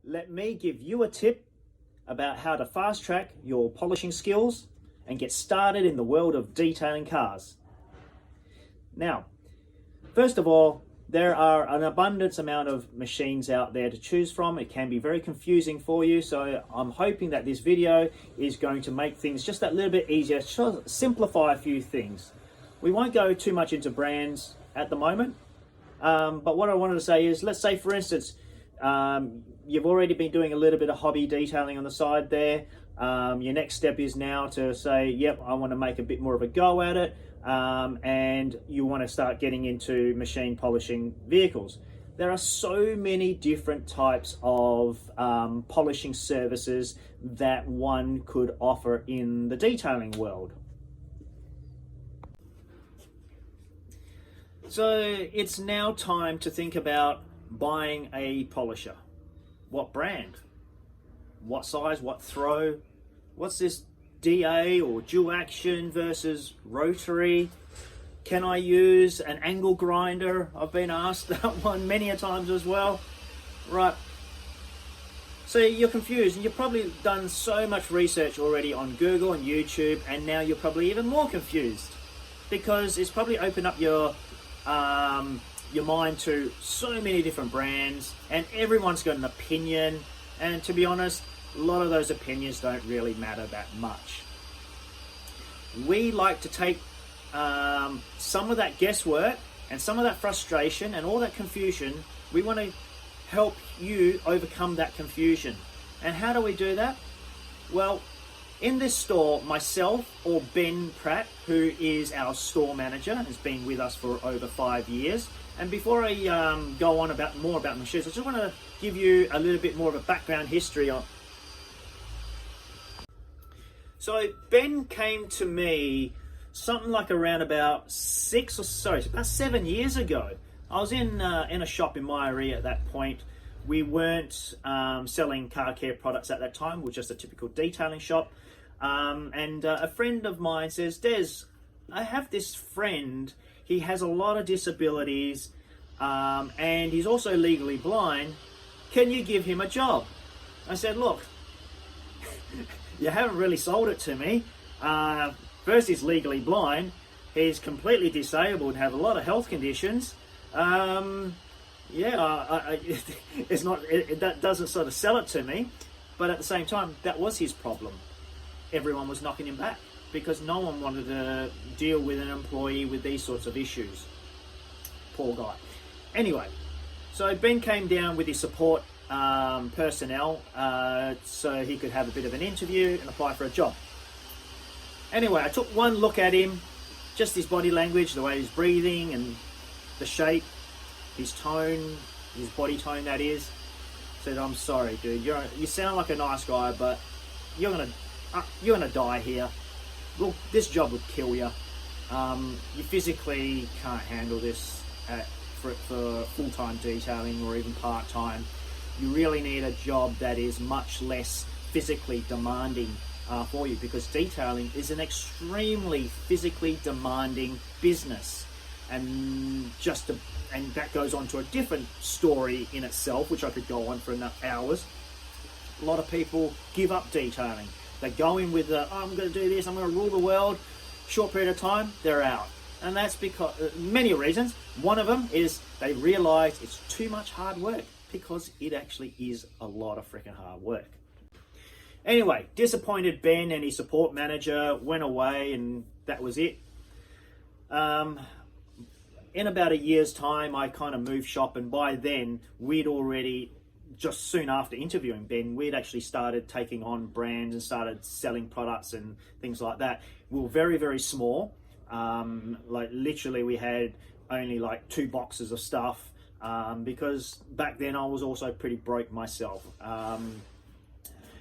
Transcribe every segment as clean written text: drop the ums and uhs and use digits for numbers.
let me give you a tip about how to fast track your polishing skills and get started in the world of detailing cars. Now, first of all, there are an abundance amount of machines out there to choose from. It can be very confusing for you, so I'm hoping that this video is going to make things just that little bit easier, simplify a few things. We won't go too much into brands at the moment, but what I wanted to say is, let's say for instance, you've already been doing a little bit of hobby detailing on the side there. Your next step is now to say, yep, I want to make a bit more of a go at it, and you want to start getting into machine polishing vehicles. There are so many different types of polishing services that one could offer in the detailing world. So it's now time to think about buying a polisher. What brand? What size? What throw? What's this DA or dual action versus rotary? Can I use an angle grinder? I've been asked that one many a times as well. Right. So you're confused, and you've probably done so much research already on Google and YouTube, and now you're probably even more confused because it's probably opened up your mind to so many different brands, and everyone's got an opinion, and to be honest, a lot of those opinions don't really matter that much. We like to take some of that guesswork and some of that frustration and all that confusion. We want to help you overcome that confusion. And how do we do that? Well, in this store, myself or Ben Pratt, who is our store manager, has been with us for over 5 years. And before I go on more about machines, I just want to give you a little bit more of a background history on. So Ben came to me something like around about 7 years ago. I was in a shop in Myrie at that point. We weren't selling car care products at that time. We were just a typical detailing shop. And a friend of mine says, Des, I have this friend. He has a lot of disabilities, and he's also legally blind. Can you give him a job? I said, look, you haven't really sold it to me. First, he's legally blind. He's completely disabled and have a lot of health conditions. That doesn't sort of sell it to me. But at the same time, that was his problem. Everyone was knocking him back because no one wanted to deal with an employee with these sorts of issues. Poor guy. Anyway, so Ben came down with his support personnel so he could have a bit of an interview and apply for a job. Anyway, I took one look at him, just his body language, the way he's breathing and the shape, his tone, his body tone that is. Said, I'm sorry dude, you sound like a nice guy, but you're gonna die here. Look, this job would kill you. You physically can't handle this for full-time detailing or even part-time. You really need a job that is much less physically demanding for you, because detailing is an extremely physically demanding business, and that goes on to a different story in itself, which I could go on for enough hours. A lot of people give up detailing. They go in with I'm going to do this, I'm going to rule the world. Short period of time, they're out. And that's because many reasons. One of them is they realize it's too much hard work, because it actually is a lot of freaking hard work. Anyway, disappointed Ben and his support manager went away, and that was it. In about a year's time, I kind of moved shop, and by then we'd already, just soon after interviewing Ben, we'd actually started taking on brands and started selling products and things like that. We were very, very small. Like literally we had only like 2 boxes of stuff, because back then I was also pretty broke myself.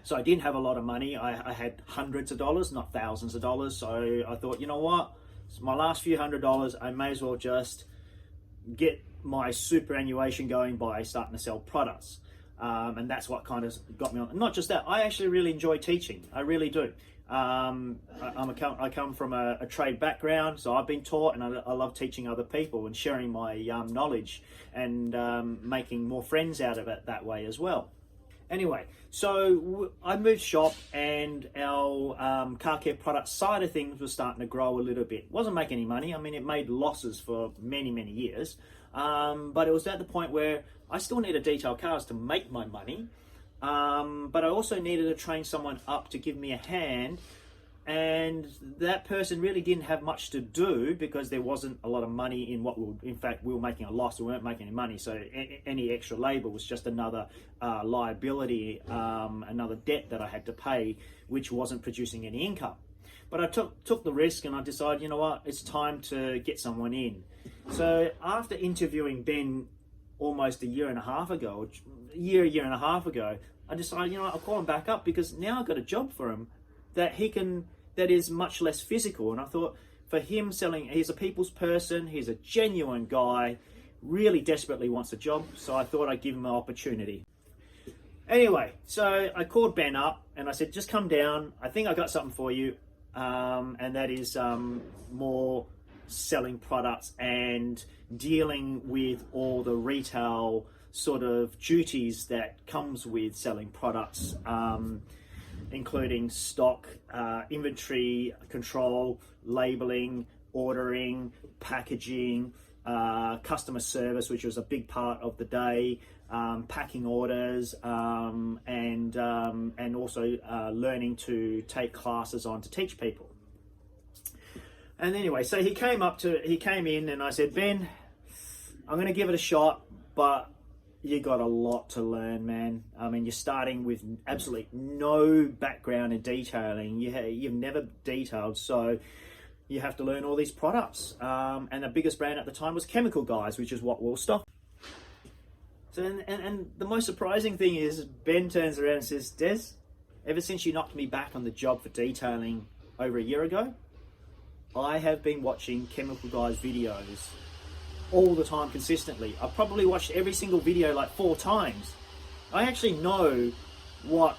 So I didn't have a lot of money. I had hundreds of dollars, not thousands of dollars. So I thought, you know what? It's my last few $100s. I may as well just get my superannuation going by starting to sell products. And that's what kind of got me on. Not just that, I actually really enjoy teaching. I really do. I come from a trade background, so I've been taught, and I love teaching other people and sharing my knowledge and making more friends out of it that way as well. Anyway, so I moved shop, and our car care product side of things was starting to grow a little bit. It wasn't making any money. I mean, it made losses for many, many years. But it was at the point where I still needed detail cars to make my money. But I also needed to train someone up to give me a hand. And that person really didn't have much to do because there wasn't a lot of money in what in fact, we were making a loss. We weren't making any money. So any extra labor was just another liability, another debt that I had to pay, which wasn't producing any income. But I took the risk, and I decided, you know what, it's time to get someone in. So after interviewing Ben almost a year and a half ago, year and a half ago, I decided, you know what, I'll call him back up because now I've got a job for him that is much less physical. And I thought, for him selling, he's a people's person, he's a genuine guy, really desperately wants a job, so I thought I'd give him an opportunity. Anyway, so I called Ben up and I said, just come down, I think I got something for you, and that is more selling products and dealing with all the retail sort of duties that comes with selling products, including stock, inventory control, labeling, ordering, packaging, customer service, which was a big part of the day, packing orders, and also learning to take classes on to teach people. And anyway, so he came in, and I said, Ben, I'm going to give it a shot, but you got a lot to learn, man. I mean, you're starting with absolutely no background in detailing. You've never detailed, so you have to learn all these products. And the biggest brand at the time was Chemical Guys, which is what we'll stock. So, and the most surprising thing is, Ben turns around and says, Des, ever since you knocked me back on the job for detailing over a year ago, I have been watching Chemical Guys videos all the time consistently. I probably watched every single video like 4 times. I actually know what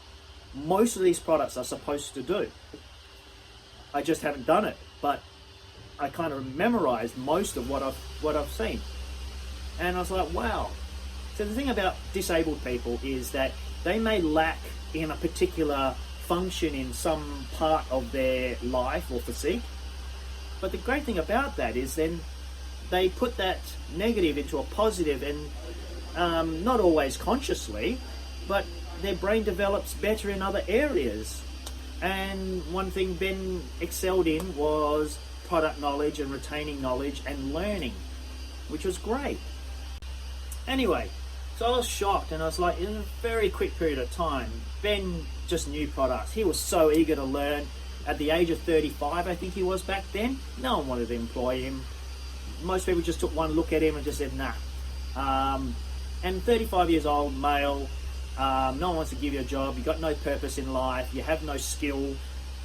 most of these products are supposed to do. I just haven't done it, but I kind of memorized most of what I've seen. And I was like, wow. So the thing about disabled people is that they may lack in a particular function in some part of their life or physique, but the great thing about that is then they put that negative into a positive, and not always consciously, but their brain develops better in other areas. And one thing Ben excelled in was product knowledge and retaining knowledge and learning, which was great. Anyway, so I was shocked, and I was like, in a very quick period of time, Ben just knew products. He was so eager to learn. At the age of 35, I think he was back then, no one wanted to employ him. Most people just took one look at him and just said, nah. And 35 years old, male, no one wants to give you a job. You've got no purpose in life. You have no skill.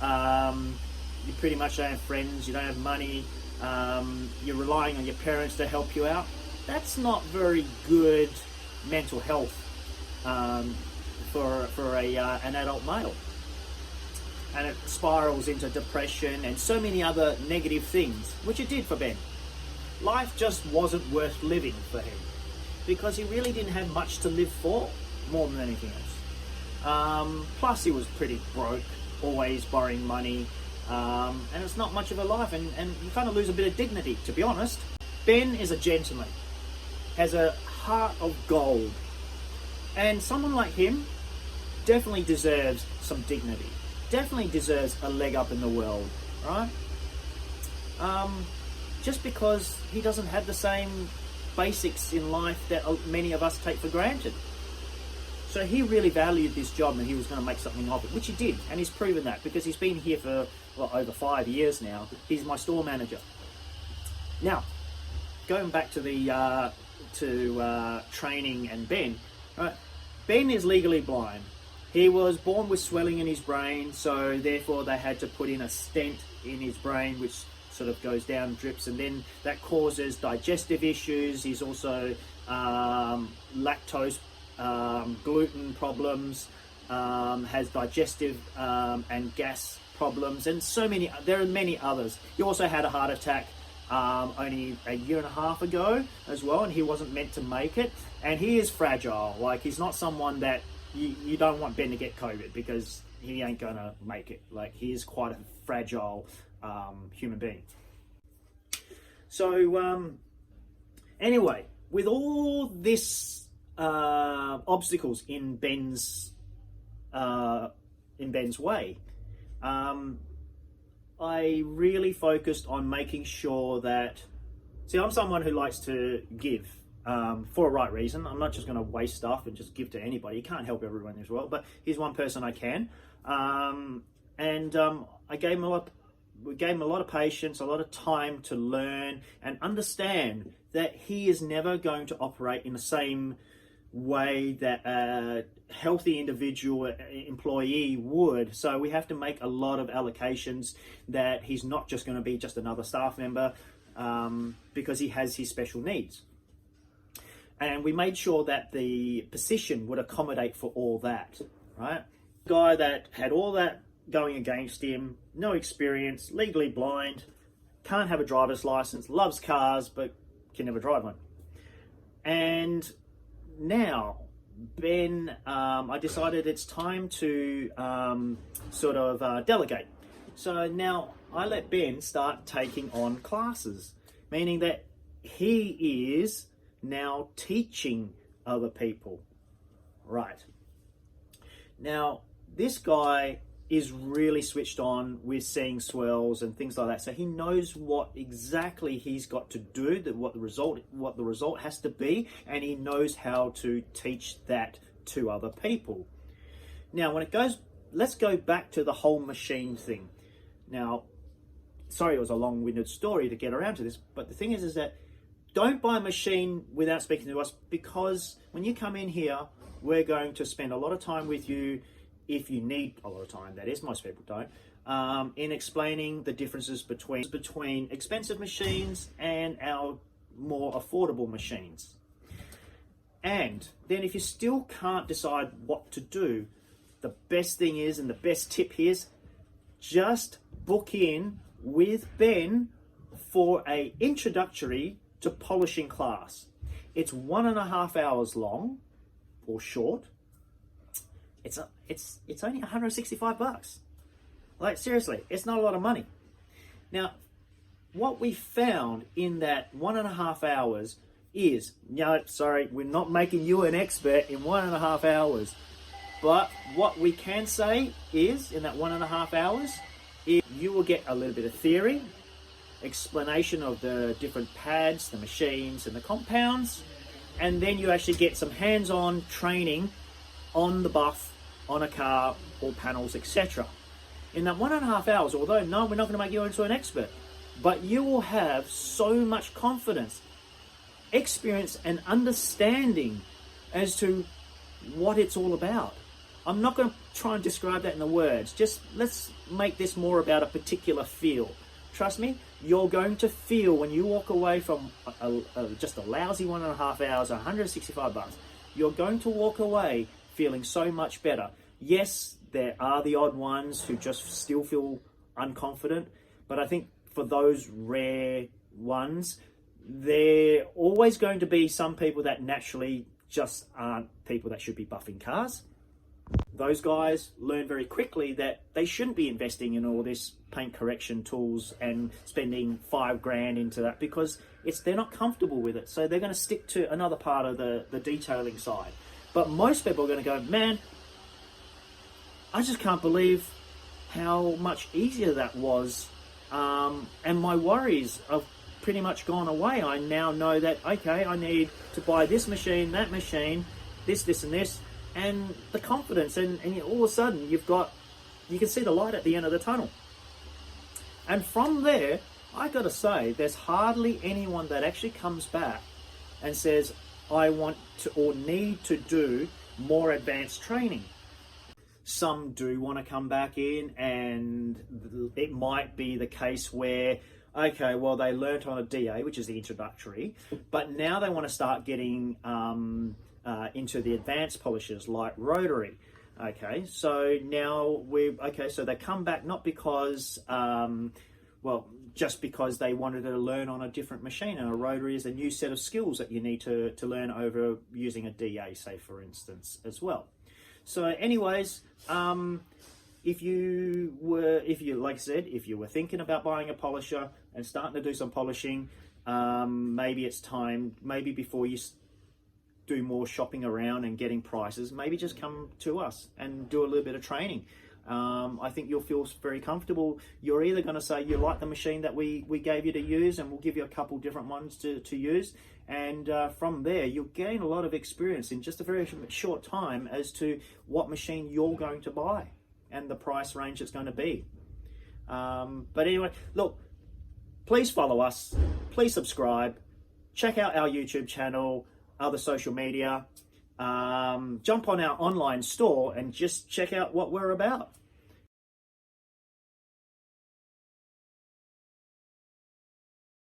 You pretty much don't have friends. You don't have money. You're relying on your parents to help you out. That's not very good mental health for an adult male. And it spirals into depression and so many other negative things, which it did for Ben. Life just wasn't worth living for him because he really didn't have much to live for, more than anything else. Plus he was pretty broke, always borrowing money, and it's not much of a life, and you kind of lose a bit of dignity, to be honest. Ben is a gentleman, has a heart of gold, and someone like him definitely deserves some dignity, definitely deserves a leg up in the world, right? Just because he doesn't have the same basics in life that many of us take for granted. So he really valued this job, and he was going to make something of it, which he did, and he's proven that because he's been here for over 5 years now. He's my store manager. Now, going back to the training and Ben, right? Ben is legally blind. He was born with swelling in his brain, so therefore they had to put in a stent in his brain, which sort of goes down, drips, and then that causes digestive issues. He's also lactose, gluten problems, has digestive and gas problems, and there are many others. He also had a heart attack only a year and a half ago as well, and he wasn't meant to make it. And he is fragile. Like, he's not someone that you don't want Ben to get COVID because he ain't gonna make it. Like, he is quite a fragile human being. So anyway, with all this obstacles in Ben's way, I really focused on making sure that, see, I'm someone who likes to give for a right reason. I'm not just going to waste stuff and just give to anybody. You can't help everyone as well, but he's one person I can. I gave him we gave him a lot of patience, a lot of time to learn and understand that he is never going to operate in the same way that a healthy individual employee would. So we have to make a lot of allocations that he's not just going to be just another staff member because he has his special needs. And we made sure that the position would accommodate for all that, right? Guy that had all that going against him, no experience, legally blind, can't have a driver's license, loves cars, but can never drive one. And now, Ben, I decided it's time to delegate. So now I let Ben start taking on classes, meaning that he is now teaching other people. Right. Now, this guy is really switched on with seeing swells and things like that. So he knows what exactly he's got to do, what the result has to be, and he knows how to teach that to other people. Now, let's go back to the whole machine thing. Now, sorry, it was a long-winded story to get around to this, but the thing is that don't buy a machine without speaking to us, because when you come in here, we're going to spend a lot of time with you, if you need a lot of time, that is, most people don't, in explaining the differences between expensive machines and our more affordable machines. And then if you still can't decide what to do, the best thing is, and the best tip here is, just book in with Ben for a introductory to polishing class. It's 1.5 hours long or short. It's only $165. Like, seriously, it's not a lot of money. Now, what we found in that 1.5 hours is, no, sorry, we're not making you an expert in 1.5 hours. But what we can say is, in that 1.5 hours, you will get a little bit of theory, explanation of the different pads, the machines, and the compounds, and then you actually get some hands-on training on the buff, on a car or panels, etc. In that 1.5 hours, although no, we're not going to make you into an expert, but you will have so much confidence, experience, and understanding as to what it's all about. I'm not going to try and describe that in the words. Just let's make this more about a particular feel. Trust me, you're going to feel when you walk away from just a lousy 1.5 hours, $165. You're going to walk away feeling so much better. Yes, there are the odd ones who just still feel unconfident, but I think for those rare ones, there are always going to be some people that naturally just aren't people that should be buffing cars. Those guys learn very quickly that they shouldn't be investing in all this paint correction tools and spending $5,000 into that, because they're not comfortable with it. So they're going to stick to another part of the detailing side. But most people are going to go, man, I just can't believe how much easier that was. And my worries have pretty much gone away. I now know that, okay, I need to buy this machine, that machine, this, and this. And the confidence, and all of a sudden you can see the light at the end of the tunnel. And from there, I gotta say, there's hardly anyone that actually comes back and says, I want to or need to do more advanced training. Some do want to come back in, and it might be the case where, okay, well, they learnt on a DA, which is the introductory, but now they want to start getting into the advanced polishers like rotary. Okay, so now so they come back not because, just because they wanted to learn on a different machine, and a rotary is a new set of skills that you need to learn over using a DA, say, for instance, as well. So anyways, if you like I said, if you were thinking about buying a polisher and starting to do some polishing, maybe it's time, maybe before you do more shopping around and getting prices, maybe just come to us and do a little bit of training. I think you'll feel very comfortable. You're either going to say you like the machine that we gave you to use, and we'll give you a couple different ones to use, and from there you'll gain a lot of experience in just a very short time as to what machine you're going to buy and the price range it's going to be. But anyway, look, please follow us, please subscribe, check out our YouTube channel, other social media, jump on our online store and just check out what we're about.